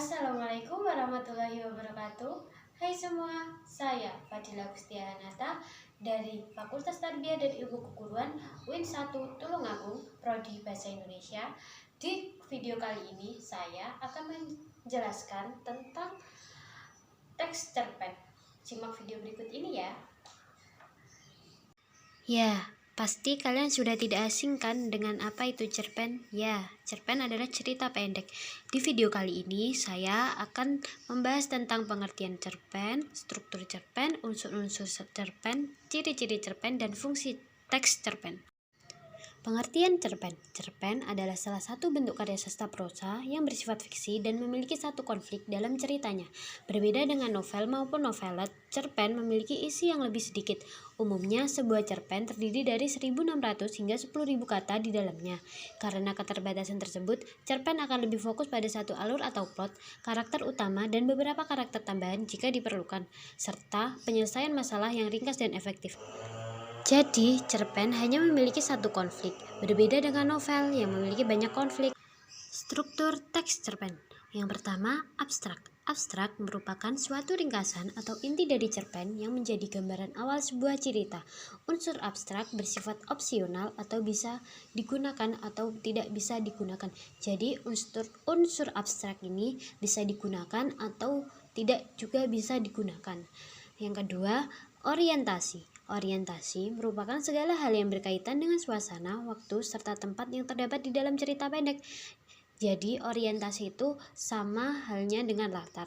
Assalamualaikum warahmatullahi wabarakatuh. Hai semua, saya Fadila Gustianata dari Fakultas Tarbiyah dan Ilmu Keguruan UIN 1 Tulungagung, Prodi Bahasa Indonesia. Di video kali ini saya akan menjelaskan tentang teks cerpen. Simak video berikut ini ya. Ya, pasti kalian sudah tidak asing kan dengan apa itu cerpen? Ya, cerpen adalah cerita pendek. Di video kali ini saya akan membahas tentang pengertian cerpen, struktur cerpen, unsur-unsur cerpen, ciri-ciri cerpen, dan fungsi teks cerpen. Pengertian cerpen. Cerpen adalah salah satu bentuk karya sastra prosa yang bersifat fiksi dan memiliki satu konflik dalam ceritanya. Berbeda dengan novel maupun novelet, cerpen memiliki isi yang lebih sedikit. Umumnya, sebuah cerpen terdiri dari 1.600 hingga 10.000 kata di dalamnya. Karena keterbatasan tersebut, cerpen akan lebih fokus pada satu alur atau plot, karakter utama, dan beberapa karakter tambahan jika diperlukan, serta penyelesaian masalah yang ringkas dan efektif. Jadi, cerpen hanya memiliki satu konflik, berbeda dengan novel yang memiliki banyak konflik. Struktur teks cerpen. Yang pertama, abstrak. Abstrak merupakan suatu ringkasan atau inti dari cerpen yang menjadi gambaran awal sebuah cerita. Unsur abstrak bersifat opsional atau bisa digunakan atau tidak bisa digunakan. Jadi, unsur abstrak ini bisa digunakan atau tidak juga bisa digunakan. Yang kedua, orientasi. Orientasi merupakan segala hal yang berkaitan dengan suasana, waktu, serta tempat yang terdapat di dalam cerita pendek. Jadi, orientasi itu sama halnya dengan latar.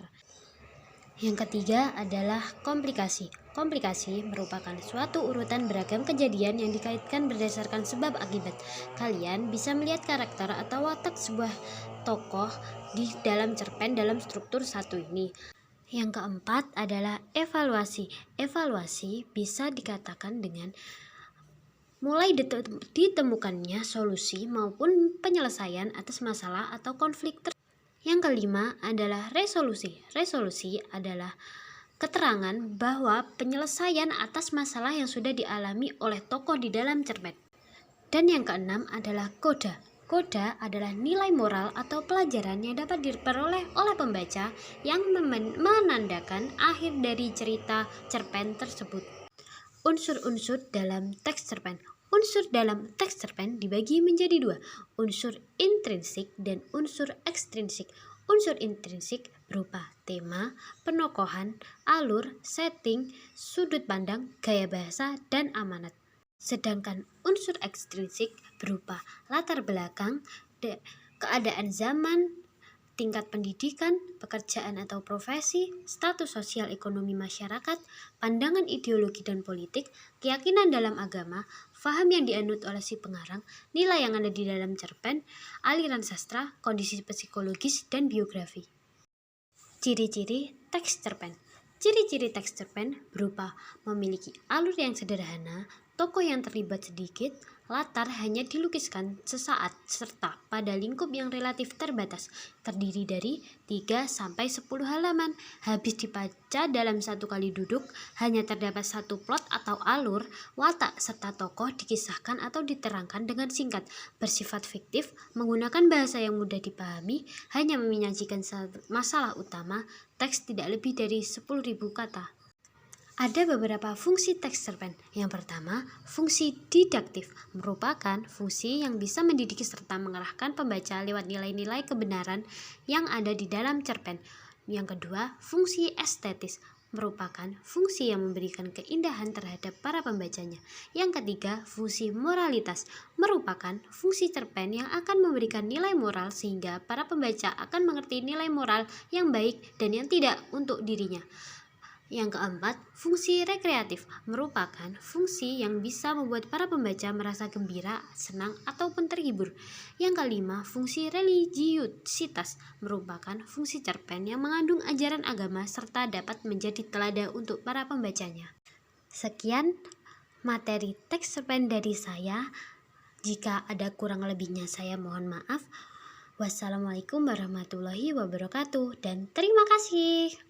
Yang ketiga adalah komplikasi. Komplikasi merupakan suatu urutan beragam kejadian yang dikaitkan berdasarkan sebab akibat. Kalian bisa melihat karakter atau watak sebuah tokoh di dalam cerpen dalam struktur satu ini. Yang keempat adalah evaluasi. Evaluasi bisa dikatakan dengan mulai ditemukannya solusi maupun penyelesaian atas masalah atau konflik. Yang kelima adalah resolusi. Resolusi adalah keterangan bahwa penyelesaian atas masalah yang sudah dialami oleh tokoh di dalam cerpen. Dan yang keenam adalah koda. Koda adalah nilai moral atau pelajaran yang dapat diperoleh oleh pembaca yang menandakan akhir dari cerita cerpen tersebut. Unsur-unsur dalam teks cerpen. Unsur dalam teks cerpen dibagi menjadi dua, unsur intrinsik dan unsur ekstrinsik. Unsur intrinsik berupa tema, penokohan, alur, setting, sudut pandang, gaya bahasa, dan amanat. Sedangkan unsur ekstrinsik berupa latar belakang, keadaan zaman, tingkat pendidikan, pekerjaan atau profesi, status sosial ekonomi masyarakat, pandangan ideologi dan politik, keyakinan dalam agama, faham yang dianut oleh si pengarang, nilai yang ada di dalam cerpen, aliran sastra, kondisi psikologis, dan biografi. Ciri-ciri teks cerpen. Ciri-ciri teks cerpen berupa memiliki alur yang sederhana, tokoh yang terlibat sedikit, latar hanya dilukiskan sesaat, serta pada lingkup yang relatif terbatas, terdiri dari 3-10 halaman, habis dibaca dalam satu kali duduk, hanya terdapat satu plot atau alur, watak serta tokoh dikisahkan atau diterangkan dengan singkat, bersifat fiktif, menggunakan bahasa yang mudah dipahami, hanya menyajikan masalah utama, teks tidak lebih dari 10.000 kata. Ada beberapa fungsi teks cerpen. Yang pertama, fungsi didaktif merupakan fungsi yang bisa mendidik serta mengarahkan pembaca lewat nilai-nilai kebenaran yang ada di dalam cerpen. Yang kedua, fungsi estetis merupakan fungsi yang memberikan keindahan terhadap para pembacanya. Yang ketiga, fungsi moralitas merupakan fungsi cerpen yang akan memberikan nilai moral sehingga para pembaca akan mengerti nilai moral yang baik dan yang tidak untuk dirinya. Yang keempat, fungsi rekreatif merupakan fungsi yang bisa membuat para pembaca merasa gembira, senang, ataupun terhibur. Yang kelima, fungsi religiusitas merupakan fungsi cerpen yang mengandung ajaran agama serta dapat menjadi teladan untuk para pembacanya. Sekian materi teks cerpen dari saya. Jika ada kurang lebihnya saya mohon maaf. Wassalamualaikum warahmatullahi wabarakatuh dan terima kasih.